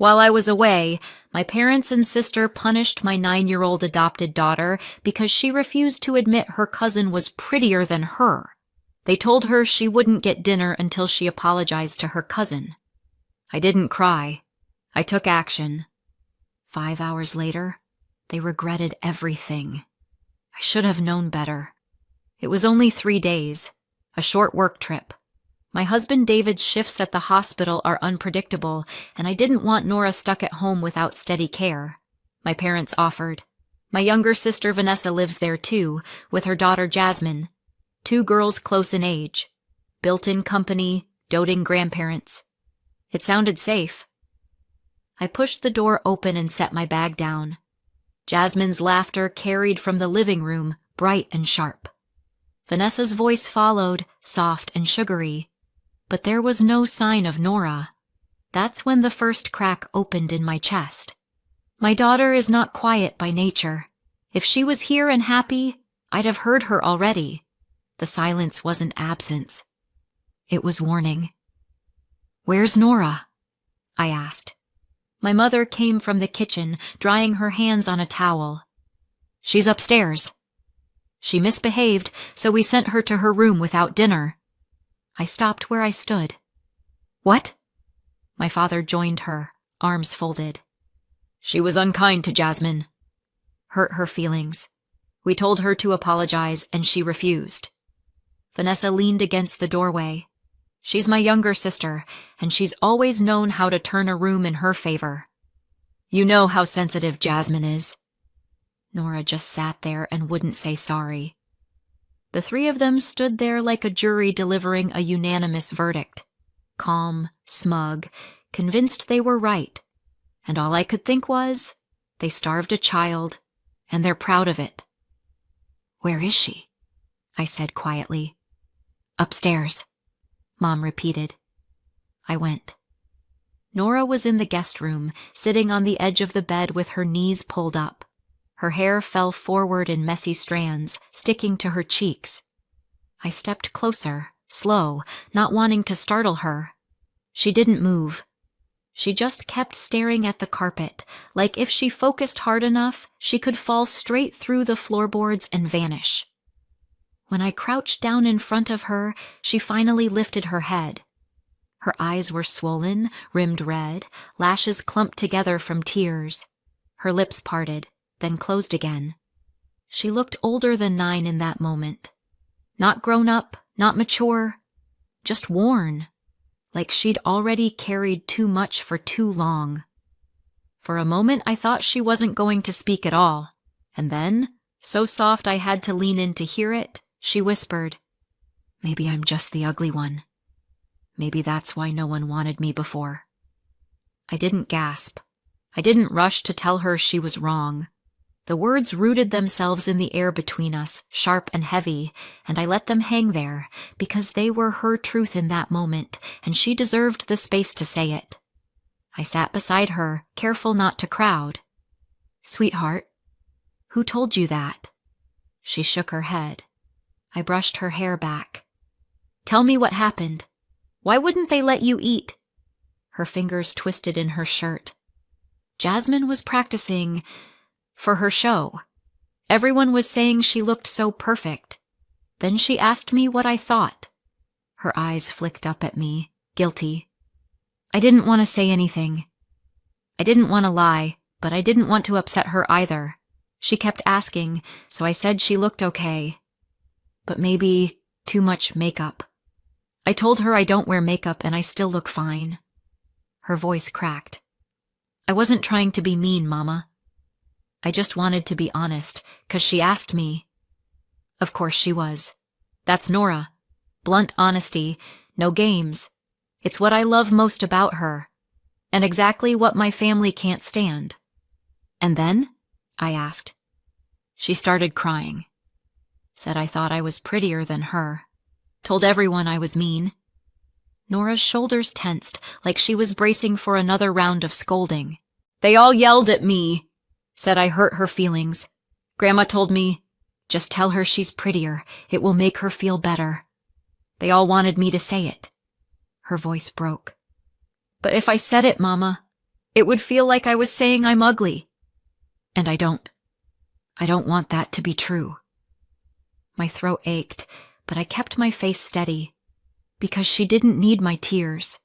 While I was away, my parents and sister punished my 9-year-old adopted daughter because she refused to admit her cousin was prettier than her. They told her she wouldn't get dinner until she apologized to her cousin. I didn't cry. I took action. 5 hours later, they regretted everything. I should have known better. It was only 3 days, a short work trip. My husband David's shifts at the hospital are unpredictable, and I didn't want Nora stuck at home without steady care. My parents offered. My younger sister Vanessa lives there too, with her daughter Jasmine. 2 girls close in age. Built-in company, doting grandparents. It sounded safe. I pushed the door open and set my bag down. Jasmine's laughter carried from the living room, bright and sharp. Vanessa's voice followed, soft and sugary. But there was no sign of Nora. That's when the first crack opened in my chest. My daughter is not quiet by nature. If she was here and happy, I'd have heard her already. The silence wasn't absence. It was warning. "Where's Nora?" I asked. My mother came from the kitchen, drying her hands on a towel. "She's upstairs." "She misbehaved, so we sent her to her room without dinner." I stopped where I stood. "What?" My father joined her, arms folded. "She was unkind to Jasmine. Hurt her feelings. We told her to apologize, and she refused." Vanessa leaned against the doorway. "She's my younger sister, and she's always known how to turn a room in her favor. You know how sensitive Jasmine is." Nora just sat there and wouldn't say sorry. The 3 of them stood there like a jury delivering a unanimous verdict. Calm, smug, convinced they were right. And all I could think was, they starved a child, and they're proud of it. "Where is she?" I said quietly. "Upstairs," Mom repeated. I went. Nora was in the guest room, sitting on the edge of the bed with her knees pulled up. Her hair fell forward in messy strands, sticking to her cheeks. I stepped closer, slow, not wanting to startle her. She didn't move. She just kept staring at the carpet, like if she focused hard enough, she could fall straight through the floorboards and vanish. When I crouched down in front of her, she finally lifted her head. Her eyes were swollen, rimmed red, lashes clumped together from tears. Her lips parted, then closed again. She looked older than 9 in that moment. Not grown up, not mature, just worn, like she'd already carried too much for too long. For a moment I thought she wasn't going to speak at all, and then, so soft I had to lean in to hear it, she whispered, "Maybe I'm just the ugly one. Maybe that's why no one wanted me before." I didn't gasp. I didn't rush to tell her she was wrong. The words rooted themselves in the air between us, sharp and heavy, and I let them hang there, because they were her truth in that moment, and she deserved the space to say it. I sat beside her, careful not to crowd. "Sweetheart, who told you that?" She shook her head. I brushed her hair back. "Tell me what happened. Why wouldn't they let you eat?" Her fingers twisted in her shirt. Jasmine was practicing for her show. Everyone was saying she looked so perfect. Then she asked me what I thought. Her eyes flicked up at me, guilty. I didn't want to say anything. I didn't want to lie, but I didn't want to upset her either. She kept asking, so I said she looked okay. But maybe too much makeup. I told her I don't wear makeup and I still look fine. Her voice cracked. "I wasn't trying to be mean, Mama. I just wanted to be honest, 'cause she asked me." Of course she was. That's Nora. Blunt honesty, no games. It's what I love most about her, and exactly what my family can't stand. "And then?" I asked. She started crying. Said I thought I was prettier than her. Told everyone I was mean. Nora's shoulders tensed, like she was bracing for another round of scolding. "They all yelled at me," said I hurt her feelings. "Grandma told me, just tell her she's prettier. It will make her feel better. They all wanted me to say it." Her voice broke. "But if I said it, Mama, It would feel like I was saying I'm ugly. And I don't. I don't want that to be true. My throat ached, but I kept my face steady, because she didn't need my tears.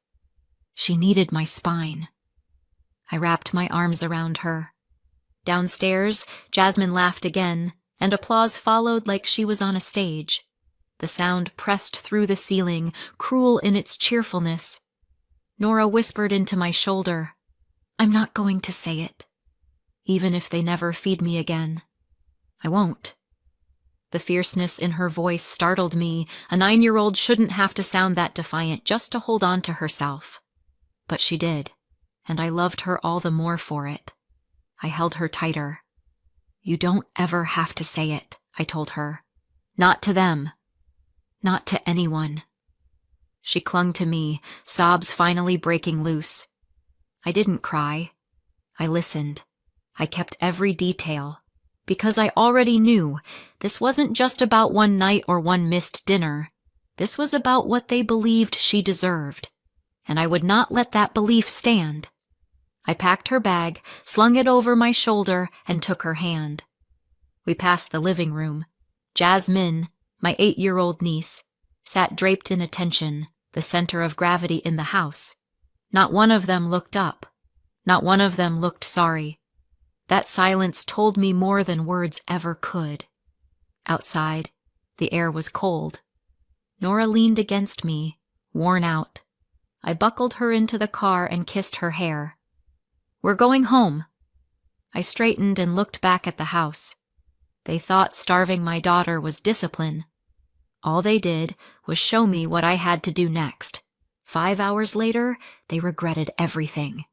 She needed my spine. I wrapped my arms around her. Downstairs, Jasmine laughed again, and applause followed like she was on a stage. The sound pressed through the ceiling, cruel in its cheerfulness. Nora whispered into my shoulder, "I'm not going to say it. Even if they never feed me again. I won't." The fierceness in her voice startled me. A 9-year-old shouldn't have to sound that defiant just to hold on to herself. But she did, and I loved her all the more for it. I held her tighter. "You don't ever have to say it," I told her. "Not to them. Not to anyone." She clung to me, sobs finally breaking loose. I didn't cry. I listened. I kept every detail, because I already knew this wasn't just about one night or one missed dinner. This was about what they believed she deserved, and I would not let that belief stand. I packed her bag, slung it over my shoulder, and took her hand. We passed the living room. Jasmine, my 8-year-old niece, sat draped in attention, the center of gravity in the house. Not one of them looked up. Not one of them looked sorry. That silence told me more than words ever could. Outside, the air was cold. Nora leaned against me, worn out. I buckled her into the car and kissed her hair. "We're going home." I straightened and looked back at the house. They thought starving my daughter was discipline. All they did was show me what I had to do next. 5 hours later, they regretted everything.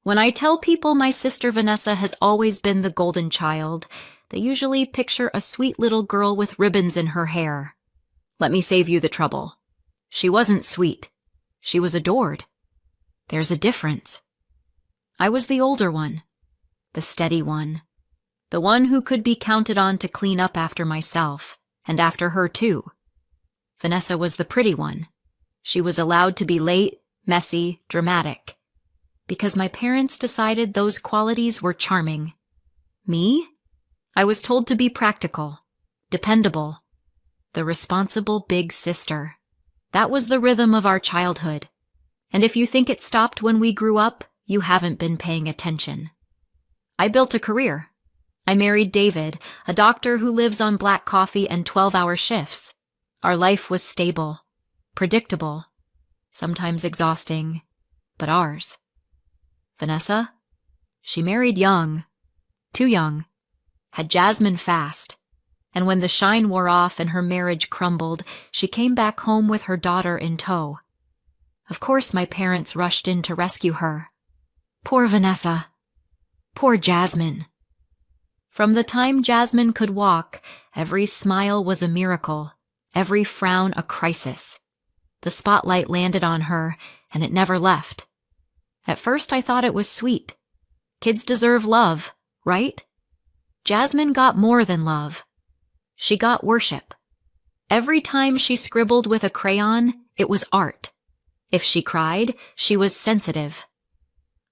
When I tell people my sister Vanessa has always been the golden child, they usually picture a sweet little girl with ribbons in her hair. Let me save you the trouble. She wasn't sweet. She was adored. There's a difference. I was the older one, the steady one, the one who could be counted on to clean up after myself, and after her too. Vanessa was the pretty one. She was allowed to be late, messy, dramatic, because my parents decided those qualities were charming. Me? I was told to be practical, dependable, the responsible big sister. That was the rhythm of our childhood. And if you think it stopped when we grew up, you haven't been paying attention. I built a career. I married David, a doctor who lives on black coffee and 12-hour shifts. Our life was stable, predictable, sometimes exhausting, but ours. Vanessa? She married young, too young, had Jasmine fast, and when the shine wore off and her marriage crumbled, she came back home with her daughter in tow. Of course my parents rushed in to rescue her. Poor Vanessa. Poor Jasmine. From the time Jasmine could walk, every smile was a miracle, every frown a crisis. The spotlight landed on her, and it never left. At first I thought it was sweet. Kids deserve love, right? Jasmine got more than love. She got worship. Every time she scribbled with a crayon, it was art. If she cried, she was sensitive.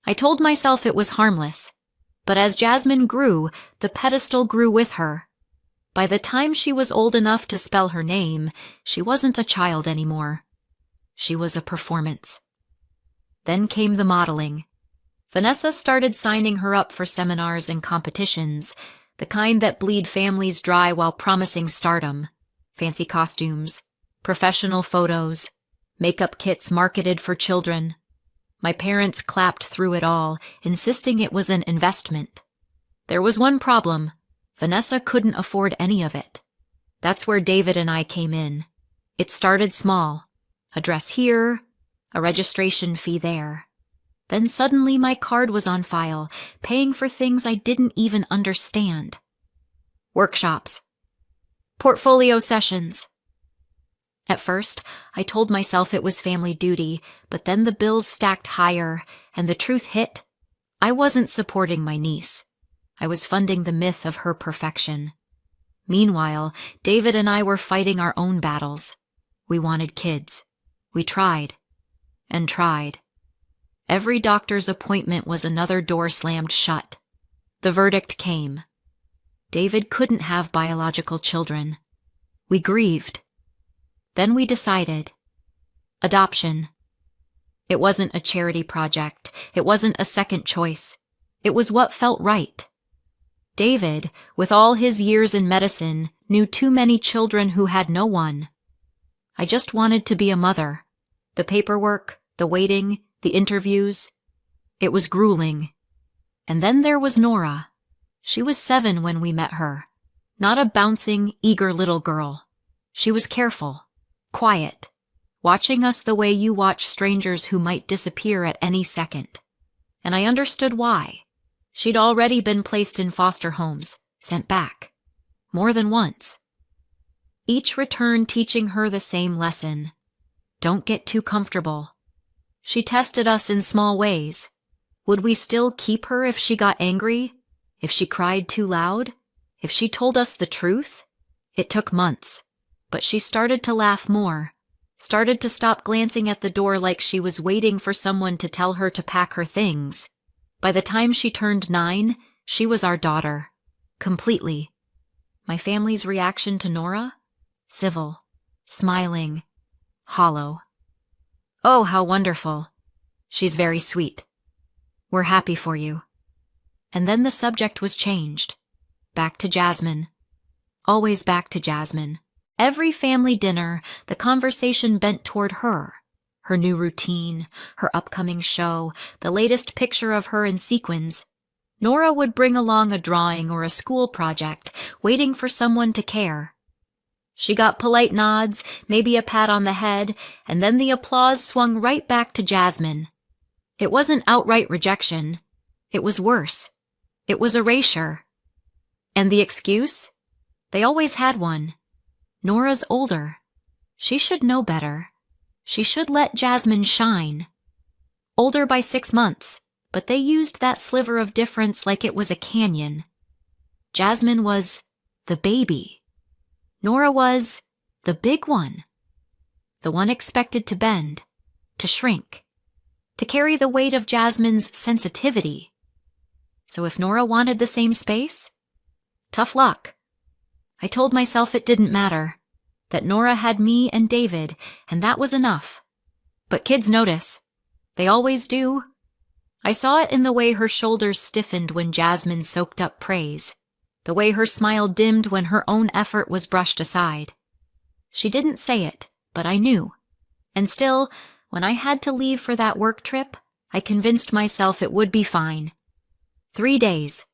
I told myself it was harmless, but as Jasmine grew, the pedestal grew with her. By the time she was old enough to spell her name, she wasn't a child anymore. She was a performance. Then came the modeling. Vanessa started signing her up for seminars and competitions, the kind that bleed families dry while promising stardom. Fancy costumes, professional photos, makeup kits marketed for children. My parents clapped through it all, insisting it was an investment. There was one problem. Vanessa couldn't afford any of it. That's where David and I came in. It started small. A dress here, a registration fee there. Then suddenly my card was on file, paying for things I didn't even understand. Workshops. Portfolio sessions. At first, I told myself it was family duty, but then the bills stacked higher, and the truth hit. I wasn't supporting my niece. I was funding the myth of her perfection. Meanwhile, David and I were fighting our own battles. We wanted kids. We tried. And tried. Every doctor's appointment was another door slammed shut. The verdict came. David couldn't have biological children. We grieved. Then we decided. Adoption. It wasn't a charity project. It wasn't a second choice. It was what felt right. David, with all his years in medicine, knew too many children who had no one. I just wanted to be a mother. The paperwork, the waiting, the interviews. It was grueling. And then there was Nora. She was 7 when we met her. Not a bouncing, eager little girl. She was careful, quiet, watching us the way you watch strangers who might disappear at any second. And I understood why. She'd already been placed in foster homes, sent back. More than once. Each return teaching her the same lesson. Don't get too comfortable. She tested us in small ways. Would we still keep her if she got angry? If she cried too loud? If she told us the truth? It took months. But she started to laugh more. Started to stop glancing at the door like she was waiting for someone to tell her to pack her things. By the time she turned 9, she was our daughter. Completely. My family's reaction to Nora? Civil. Smiling. Hollow. Oh, how wonderful. She's very sweet. We're happy for you. And then the subject was changed. Back to Jasmine. Always back to Jasmine. Every family dinner, the conversation bent toward her. Her new routine, her upcoming show, the latest picture of her in sequins. Nora would bring along a drawing or a school project, waiting for someone to care. She got polite nods, maybe a pat on the head, and then the applause swung right back to Jasmine. It wasn't outright rejection. It was worse. It was erasure. And the excuse? They always had one. Nora's older. She should know better. She should let Jasmine shine. Older by 6 months, but they used that sliver of difference like it was a canyon. Jasmine was the baby. Nora was the big one. The one expected to bend, to shrink, to carry the weight of Jasmine's sensitivity. So if Nora wanted the same space, tough luck. I told myself it didn't matter. That Nora had me and David, and that was enough. But kids notice. They always do. I saw it in the way her shoulders stiffened when Jasmine soaked up praise, the way her smile dimmed when her own effort was brushed aside. She didn't say it, but I knew. And still, when I had to leave for that work trip, I convinced myself it would be fine. 3 days.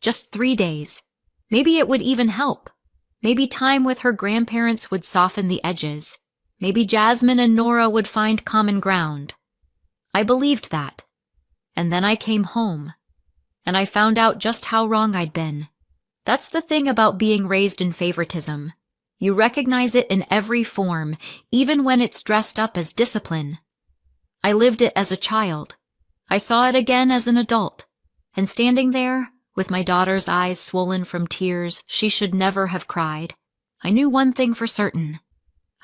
Just 3 days. Maybe it would even help. Maybe time with her grandparents would soften the edges. Maybe Jasmine and Nora would find common ground. I believed that. And then I came home. And I found out just how wrong I'd been. That's the thing about being raised in favoritism. You recognize it in every form, even when it's dressed up as discipline. I lived it as a child. I saw it again as an adult. And standing there, with my daughter's eyes swollen from tears she should never have cried, I knew one thing for certain.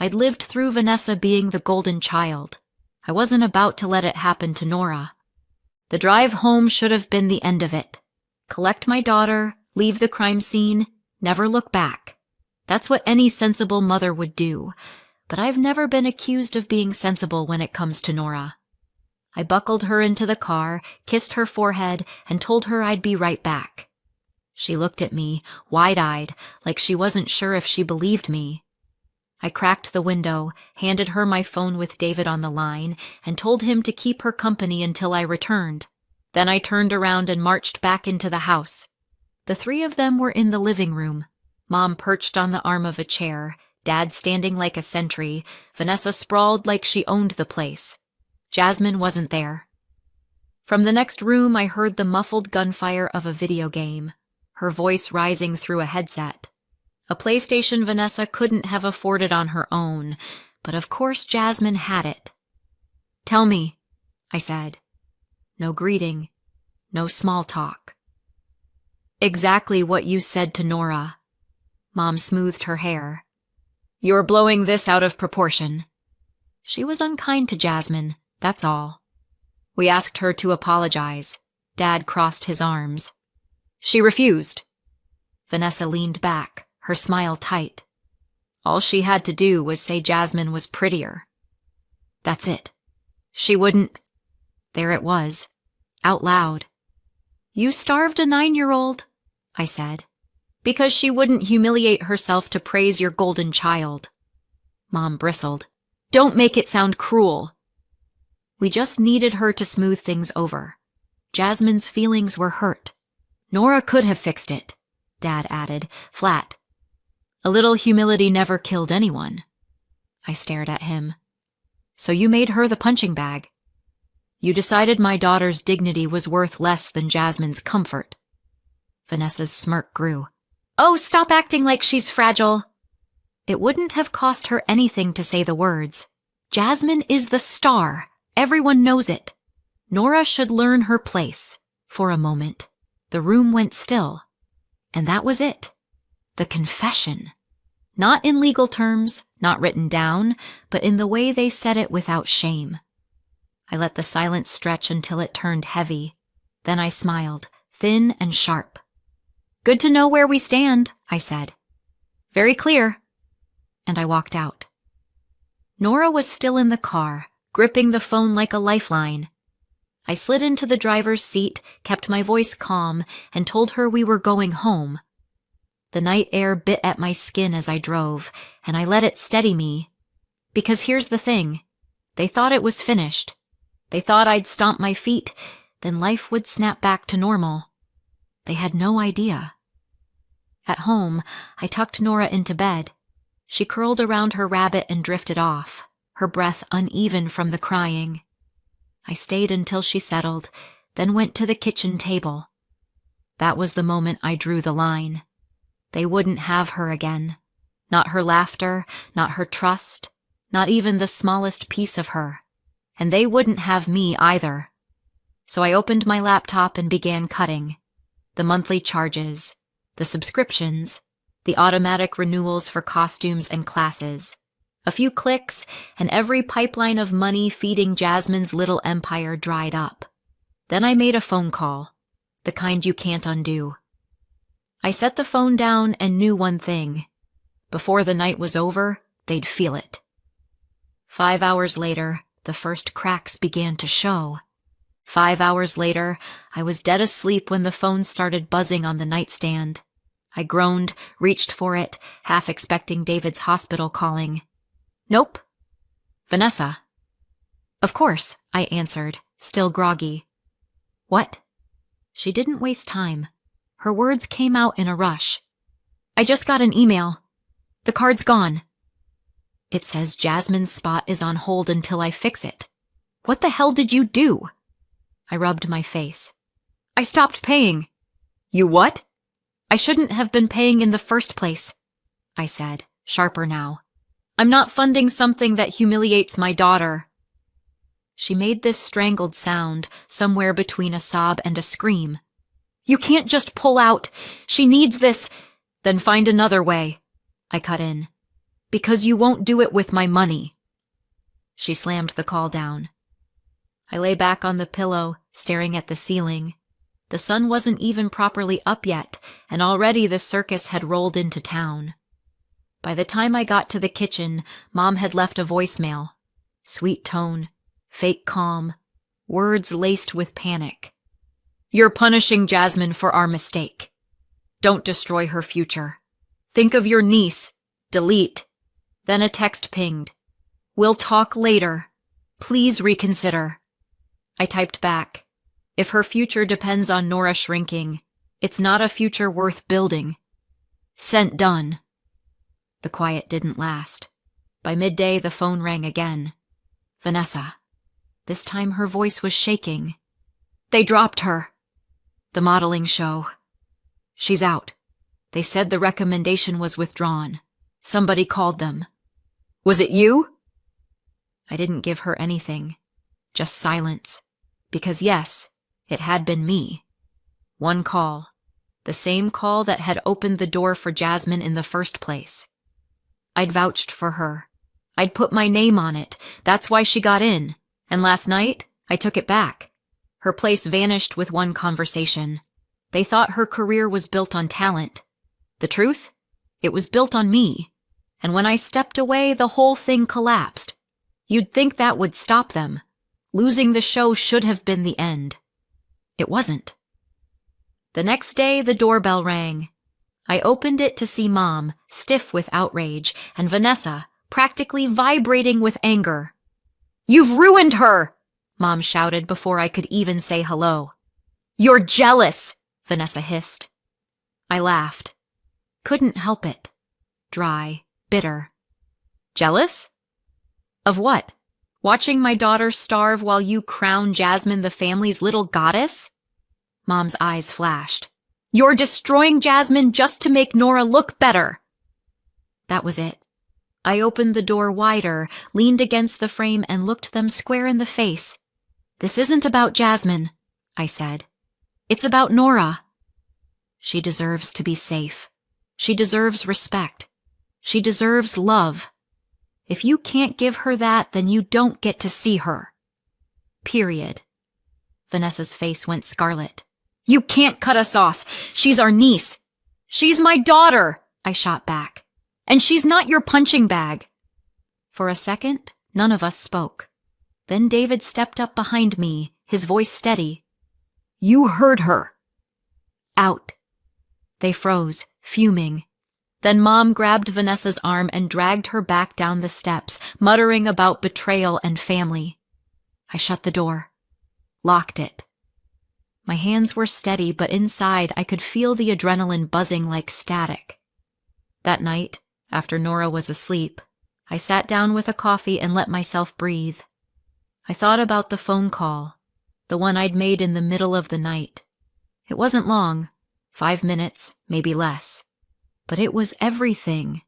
I'd lived through Vanessa being the golden child. I wasn't about to let it happen to Nora. The drive home should have been the end of it. Collect my daughter, leave the crime scene, never look back. That's what any sensible mother would do, but I've never been accused of being sensible when it comes to Nora. I buckled her into the car, kissed her forehead, and told her I'd be right back. She looked at me, wide-eyed, like she wasn't sure if she believed me. I cracked the window, handed her my phone with David on the line, and told him to keep her company until I returned. Then I turned around and marched back into the house. The 3 of them were in the living room. Mom perched on the arm of a chair, Dad standing like a sentry, Vanessa sprawled like she owned the place. Jasmine wasn't there. From the next room, I heard the muffled gunfire of a video game, her voice rising through a headset. A PlayStation Vanessa couldn't have afforded on her own, but of course Jasmine had it. "Tell me," I said. No greeting, no small talk. "Exactly what you said to Nora." Mom smoothed her hair. "You're blowing this out of proportion." She was unkind to Jasmine, that's all. We asked her to apologize. Dad crossed his arms. She refused. Vanessa leaned back, her smile tight. All she had to do was say Jasmine was prettier. That's it. She wouldn't. There it was, out loud. You starved a 9-year-old, I said, because she wouldn't humiliate herself to praise your golden child. Mom bristled. Don't make it sound cruel. We just needed her to smooth things over. Jasmine's feelings were hurt. Nora could have fixed it, Dad added, flat. A little humility never killed anyone. I stared at him. So you made her the punching bag. You decided my daughter's dignity was worth less than Jasmine's comfort. Vanessa's smirk grew. Oh, stop acting like she's fragile. It wouldn't have cost her anything to say the words. Jasmine is the star. Everyone knows it. Nora should learn her place. For a moment, the room went still. And that was it. The confession. Not in legal terms, not written down, but in the way they said it without shame. I let the silence stretch until it turned heavy. Then I smiled, thin and sharp. Good to know where we stand, I said. Very clear. And I walked out. Nora was still in the car, gripping the phone like a lifeline. I slid into the driver's seat, kept my voice calm, and told her we were going home. The night air bit at my skin as I drove, and I let it steady me. Because here's the thing. They thought it was finished. They thought I'd stomp my feet, then life would snap back to normal. They had no idea. At home, I tucked Nora into bed. She curled around her rabbit and drifted off, her breath uneven from the crying. I stayed until she settled, then went to the kitchen table. That was the moment I drew the line. They wouldn't have her again. Not her laughter, not her trust, not even the smallest piece of her. And they wouldn't have me either. So I opened my laptop and began cutting. The monthly charges, the subscriptions, the automatic renewals for costumes and classes. A few clicks, and every pipeline of money feeding Jasmine's little empire dried up. Then I made a phone call, the kind you can't undo. I set the phone down and knew one thing. Before the night was over, they'd feel it. 5 hours later, the first cracks began to show. 5 hours later, I was dead asleep when the phone started buzzing on the nightstand. I groaned, reached for it, half expecting David's hospital calling. Nope. Vanessa. Of course, I answered, still groggy. What? She didn't waste time. Her words came out in a rush. I just got an email. The card's gone. It says Jasmine's spot is on hold until I fix it. What the hell did you do? I rubbed my face. I stopped paying. You what? I shouldn't have been paying in the first place, I said, sharper now. I'm not funding something that humiliates my daughter. She made this strangled sound, somewhere between a sob and a scream. You can't just pull out. She needs this. Then find another way, I cut in. Because you won't do it with my money. She slammed the call down. I lay back on the pillow, staring at the ceiling. The sun wasn't even properly up yet, and already the circus had rolled into town. By the time I got to the kitchen, Mom had left a voicemail. Sweet tone, fake calm, words laced with panic. You're punishing Jasmine for our mistake. Don't destroy her future. Think of your niece. Delete. Then a text pinged. We'll talk later. Please reconsider. I typed back. If her future depends on Nora shrinking, it's not a future worth building. Sent done. The quiet didn't last. By midday, the phone rang again. Vanessa. This time her voice was shaking. They dropped her. The modeling show. She's out. They said the recommendation was withdrawn. Somebody called them. Was it you? I didn't give her anything. Just silence. Because yes, it had been me. One call. The same call that had opened the door for Jasmine in the first place. I'd vouched for her. I'd put my name on it. That's why she got in. And last night, I took it back. Her place vanished with one conversation. They thought her career was built on talent. The truth? It was built on me. And when I stepped away, the whole thing collapsed. You'd think that would stop them. Losing the show should have been the end. It wasn't. The next day, the doorbell rang. I opened it to see Mom, stiff with outrage, and Vanessa, practically vibrating with anger. "You've ruined her!" Mom shouted before I could even say hello. "You're jealous!" Vanessa hissed. I laughed. Couldn't help it. Dry, bitter. Jealous? Of what? Watching my daughter starve while you crown Jasmine the family's little goddess? Mom's eyes flashed. "You're destroying Jasmine just to make Nora look better." That was it. I opened the door wider, leaned against the frame, and looked them square in the face. "This isn't about Jasmine," I said. "It's about Nora. She deserves to be safe. She deserves respect. She deserves love. If you can't give her that, then you don't get to see her. Period." Vanessa's face went scarlet. "You can't cut us off. She's our niece." "She's my daughter," I shot back. "And she's not your punching bag." For a second, none of us spoke. Then David stepped up behind me, his voice steady. "You heard her." "Out." They froze, fuming. Then Mom grabbed Vanessa's arm and dragged her back down the steps, muttering about betrayal and family. I shut the door, locked it. My hands were steady, but inside I could feel the adrenaline buzzing like static. That night, after Nora was asleep, I sat down with a coffee and let myself breathe. I thought about the phone call, the one I'd made in the middle of the night. It wasn't long, 5 minutes, maybe less. But it was everything.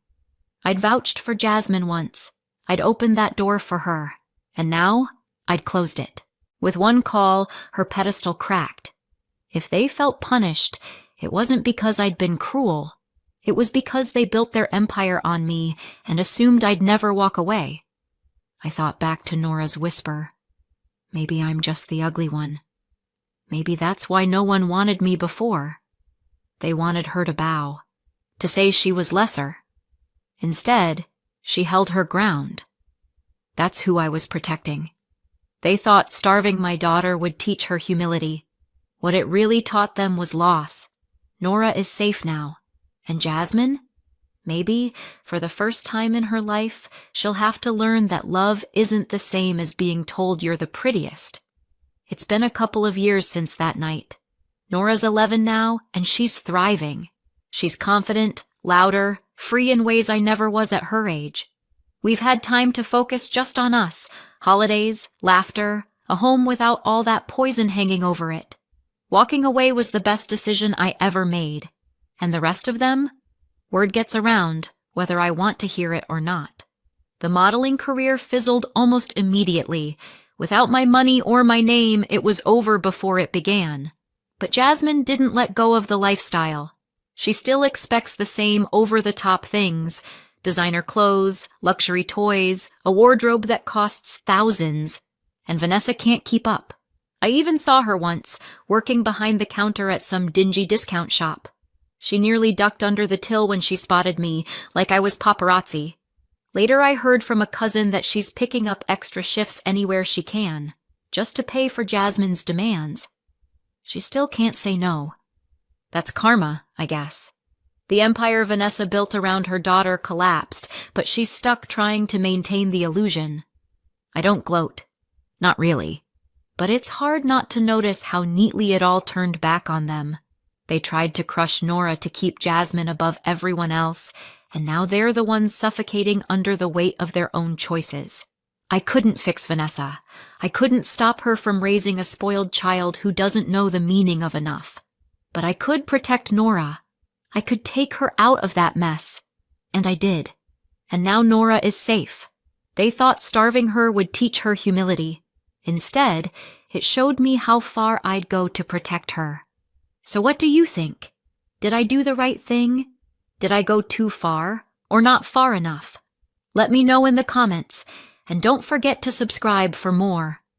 I'd vouched for Jasmine once. I'd opened that door for her. And now, I'd closed it. With one call, her pedestal cracked. If they felt punished, it wasn't because I'd been cruel. It was because they built their empire on me and assumed I'd never walk away. I thought back to Nora's whisper. Maybe I'm just the ugly one. Maybe that's why no one wanted me before. They wanted her to bow, to say she was lesser. Instead, she held her ground. That's who I was protecting. They thought starving my daughter would teach her humility. What it really taught them was loss. Nora is safe now. And Jasmine? Maybe, for the first time in her life, she'll have to learn that love isn't the same as being told you're the prettiest. It's been a couple of years since that night. Nora's 11 now, and she's thriving. She's confident, louder, free in ways I never was at her age. We've had time to focus just on us, holidays, laughter, a home without all that poison hanging over it. Walking away was the best decision I ever made. And the rest of them? Word gets around, whether I want to hear it or not. The modeling career fizzled almost immediately. Without my money or my name, it was over before it began. But Jasmine didn't let go of the lifestyle. She still expects the same over-the-top things. Designer clothes, luxury toys, a wardrobe that costs thousands. And Vanessa can't keep up. I even saw her once, working behind the counter at some dingy discount shop. She nearly ducked under the till when she spotted me, like I was paparazzi. Later I heard from a cousin that she's picking up extra shifts anywhere she can, just to pay for Jasmine's demands. She still can't say no. That's karma, I guess. The empire Vanessa built around her daughter collapsed, but she's stuck trying to maintain the illusion. I don't gloat. Not really. But it's hard not to notice how neatly it all turned back on them. They tried to crush Nora to keep Jasmine above everyone else, and now they're the ones suffocating under the weight of their own choices. I couldn't fix Vanessa. I couldn't stop her from raising a spoiled child who doesn't know the meaning of enough. But I could protect Nora. I could take her out of that mess. And I did. And now Nora is safe. They thought starving her would teach her humility. Instead, it showed me how far I'd go to protect her. So what do you think? Did I do the right thing? Did I go too far, or not far enough? Let me know in the comments, and don't forget to subscribe for more.